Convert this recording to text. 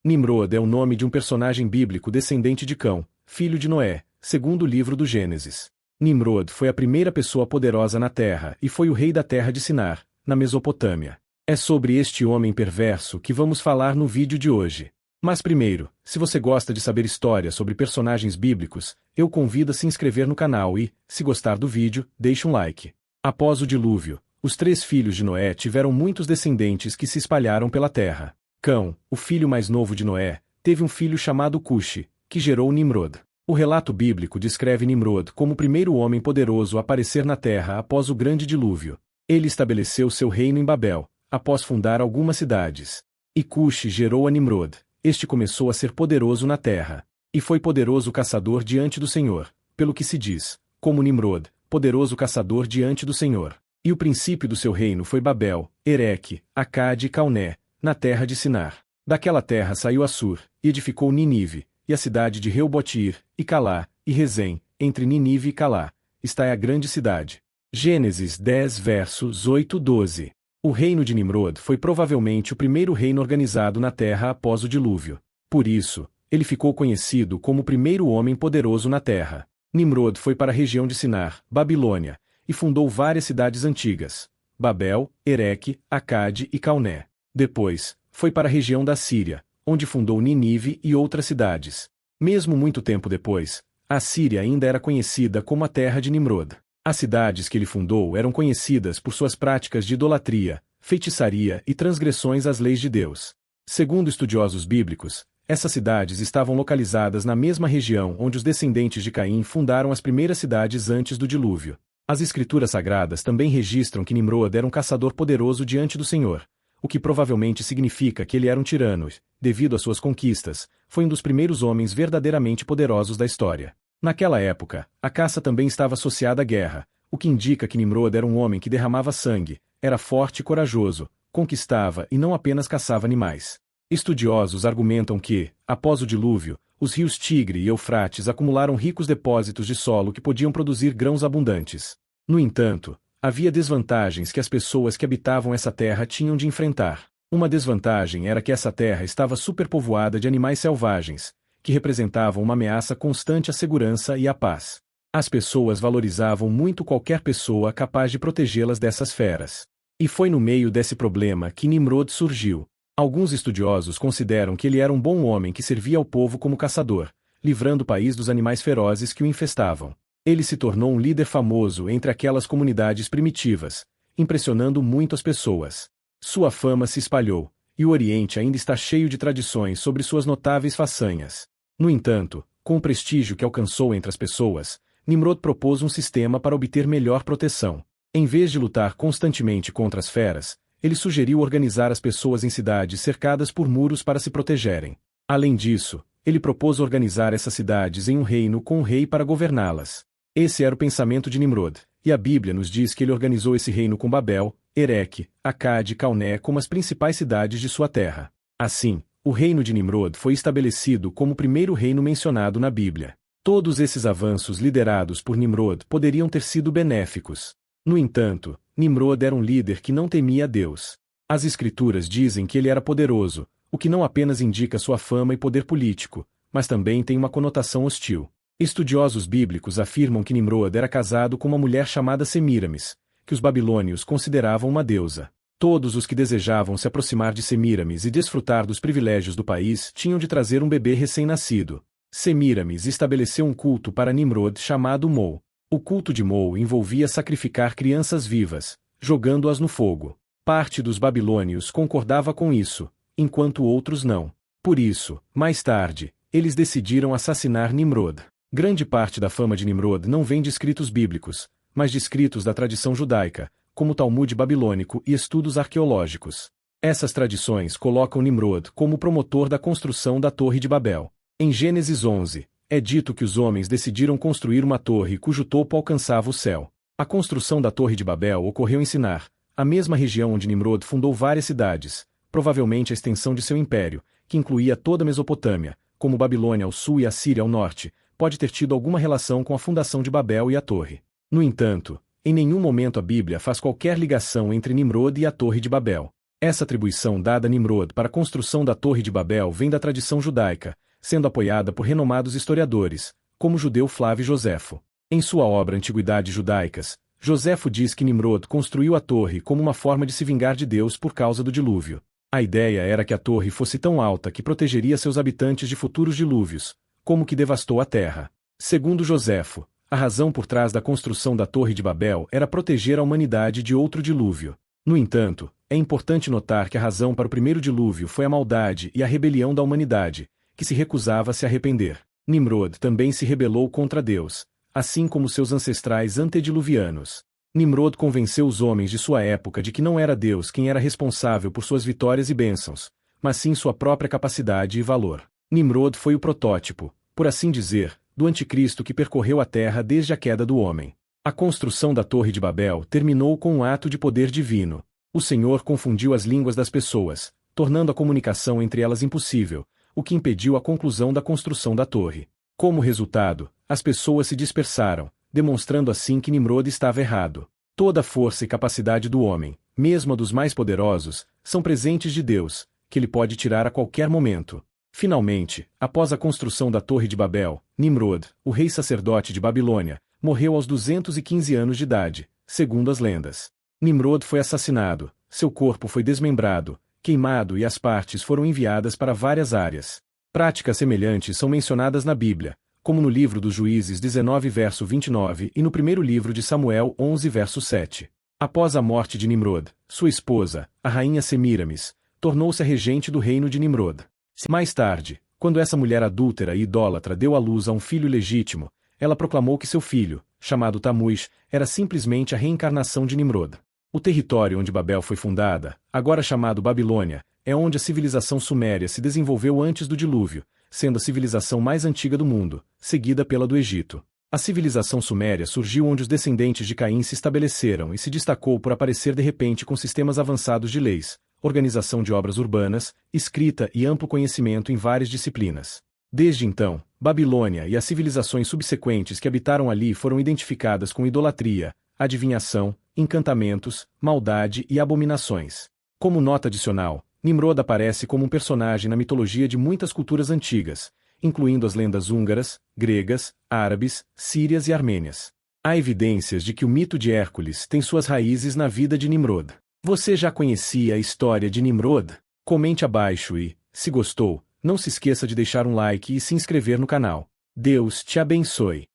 Nimrod é o nome de um personagem bíblico descendente de Cão, filho de Noé, segundo o livro do Gênesis. Nimrod foi a primeira pessoa poderosa na terra e foi o rei da terra de Sinar, na Mesopotâmia. É sobre este homem perverso que vamos falar no vídeo de hoje. Mas primeiro, se você gosta de saber histórias sobre personagens bíblicos, eu convido a se inscrever no canal e, se gostar do vídeo, deixe um like. Após o dilúvio, os 3 filhos de Noé tiveram muitos descendentes que se espalharam pela terra. Cão, o filho mais novo de Noé, teve um filho chamado Cuxi, que gerou Nimrod. O relato bíblico descreve Nimrod como o primeiro homem poderoso a aparecer na terra após o grande dilúvio. Ele estabeleceu seu reino em Babel, após fundar algumas cidades. E Cuxi gerou a Nimrod. Este começou a ser poderoso na terra. E foi poderoso caçador diante do Senhor, pelo que se diz, como Nimrod, poderoso caçador diante do Senhor. E o princípio do seu reino foi Babel, Ereque, Acade e Calné, na terra de Sinar. Daquela terra saiu Assur, e edificou Ninive, e a cidade de Reubotir, e Calá, e Rezém, entre Ninive e Calá, está a grande cidade. Gênesis 10 versos 8-12. O reino de Nimrod foi provavelmente o primeiro reino organizado na terra após o dilúvio. Por isso, ele ficou conhecido como o primeiro homem poderoso na terra. Nimrod foi para a região de Sinar, Babilônia, e fundou várias cidades antigas, Babel, Ereque, Acade e Calné. Depois, foi para a região da Síria, onde fundou Ninive e outras cidades. Mesmo muito tempo depois, a Síria ainda era conhecida como a terra de Nimrod. As cidades que ele fundou eram conhecidas por suas práticas de idolatria, feitiçaria e transgressões às leis de Deus. Segundo estudiosos bíblicos, essas cidades estavam localizadas na mesma região onde os descendentes de Caim fundaram as primeiras cidades antes do dilúvio. As escrituras sagradas também registram que Nimrod era um caçador poderoso diante do Senhor, o que provavelmente significa que ele era um tirano e, devido às suas conquistas, foi um dos primeiros homens verdadeiramente poderosos da história. Naquela época, a caça também estava associada à guerra, o que indica que Nimrod era um homem que derramava sangue, era forte e corajoso, conquistava e não apenas caçava animais. Estudiosos argumentam que, após o dilúvio, os rios Tigre e Eufrates acumularam ricos depósitos de solo que podiam produzir grãos abundantes. No entanto, havia desvantagens que as pessoas que habitavam essa terra tinham de enfrentar. Uma desvantagem era que essa terra estava superpovoada de animais selvagens, que representavam uma ameaça constante à segurança e à paz. As pessoas valorizavam muito qualquer pessoa capaz de protegê-las dessas feras. E foi no meio desse problema que Nimrod surgiu. Alguns estudiosos consideram que ele era um bom homem que servia ao povo como caçador, livrando o país dos animais ferozes que o infestavam. Ele se tornou um líder famoso entre aquelas comunidades primitivas, impressionando muito as pessoas. Sua fama se espalhou, e o Oriente ainda está cheio de tradições sobre suas notáveis façanhas. No entanto, com o prestígio que alcançou entre as pessoas, Nimrod propôs um sistema para obter melhor proteção. Em vez de lutar constantemente contra as feras, ele sugeriu organizar as pessoas em cidades cercadas por muros para se protegerem. Além disso, ele propôs organizar essas cidades em um reino com um rei para governá-las. Esse era o pensamento de Nimrod, e a Bíblia nos diz que ele organizou esse reino com Babel, Ereque, Acade e Calné como as principais cidades de sua terra. Assim, o reino de Nimrod foi estabelecido como o primeiro reino mencionado na Bíblia. Todos esses avanços liderados por Nimrod poderiam ter sido benéficos. No entanto, Nimrod era um líder que não temia a Deus. As escrituras dizem que ele era poderoso, o que não apenas indica sua fama e poder político, mas também tem uma conotação hostil. Estudiosos bíblicos afirmam que Nimrod era casado com uma mulher chamada Semíramis, que os babilônios consideravam uma deusa. Todos os que desejavam se aproximar de Semíramis e desfrutar dos privilégios do país tinham de trazer um bebê recém-nascido. Semíramis estabeleceu um culto para Nimrod chamado Mou. O culto de Mou envolvia sacrificar crianças vivas, jogando-as no fogo. Parte dos babilônios concordava com isso, enquanto outros não. Por isso, mais tarde, eles decidiram assassinar Nimrod. Grande parte da fama de Nimrod não vem de escritos bíblicos, mas de escritos da tradição judaica, como o Talmud babilônico e estudos arqueológicos. Essas tradições colocam Nimrod como o promotor da construção da Torre de Babel. Em Gênesis 11, é dito que os homens decidiram construir uma torre cujo topo alcançava o céu. A construção da Torre de Babel ocorreu em Sinar, a mesma região onde Nimrod fundou várias cidades, provavelmente a extensão de seu império, que incluía toda a Mesopotâmia, como Babilônia ao sul e a Síria ao norte, pode ter tido alguma relação com a fundação de Babel e a torre. No entanto, em nenhum momento a Bíblia faz qualquer ligação entre Nimrod e a Torre de Babel. Essa atribuição dada a Nimrod para a construção da Torre de Babel vem da tradição judaica, sendo apoiada por renomados historiadores, como o judeu Flávio Joséfo. Em sua obra Antiguidades Judaicas, Joséfo diz que Nimrod construiu a torre como uma forma de se vingar de Deus por causa do dilúvio. A ideia era que a torre fosse tão alta que protegeria seus habitantes de futuros dilúvios, como que devastou a terra. Segundo Joséfo, a razão por trás da construção da Torre de Babel era proteger a humanidade de outro dilúvio. No entanto, é importante notar que a razão para o primeiro dilúvio foi a maldade e a rebelião da humanidade, que se recusava a se arrepender. Nimrod também se rebelou contra Deus, assim como seus ancestrais antediluvianos. Nimrod convenceu os homens de sua época de que não era Deus quem era responsável por suas vitórias e bênçãos, mas sim sua própria capacidade e valor. Nimrod foi o protótipo, por assim dizer, do anticristo que percorreu a terra desde a queda do homem. A construção da Torre de Babel terminou com um ato de poder divino. O Senhor confundiu as línguas das pessoas, tornando a comunicação entre elas impossível, o que impediu a conclusão da construção da torre. Como resultado, as pessoas se dispersaram, demonstrando assim que Nimrod estava errado. Toda a força e capacidade do homem, mesmo a dos mais poderosos, são presentes de Deus, que ele pode tirar a qualquer momento. Finalmente, após a construção da Torre de Babel, Nimrod, o rei sacerdote de Babilônia, morreu aos 215 anos de idade, segundo as lendas. Nimrod foi assassinado, seu corpo foi desmembrado, queimado e as partes foram enviadas para várias áreas. Práticas semelhantes são mencionadas na Bíblia, como no livro dos Juízes 19 verso 29 e no primeiro livro de Samuel 11 verso 7. Após a morte de Nimrod, sua esposa, a rainha Semíramis, tornou-se a regente do reino de Nimrod. Mais tarde, quando essa mulher adúltera e idólatra deu à luz a um filho legítimo, ela proclamou que seu filho, chamado Tamuz, era simplesmente a reencarnação de Nimrod. O território onde Babel foi fundada, agora chamado Babilônia, é onde a civilização suméria se desenvolveu antes do dilúvio, sendo a civilização mais antiga do mundo, seguida pela do Egito. A civilização suméria surgiu onde os descendentes de Caim se estabeleceram e se destacou por aparecer de repente com sistemas avançados de leis, organização de obras urbanas, escrita e amplo conhecimento em várias disciplinas. Desde então, Babilônia e as civilizações subsequentes que habitaram ali foram identificadas com idolatria, adivinhação, encantamentos, maldade e abominações. Como nota adicional, Nimrod aparece como um personagem na mitologia de muitas culturas antigas, incluindo as lendas húngaras, gregas, árabes, sírias e armênias. Há evidências de que o mito de Hércules tem suas raízes na vida de Nimrod. Você já conhecia a história de Nimrod? Comente abaixo e, se gostou, não se esqueça de deixar um like e se inscrever no canal. Deus te abençoe.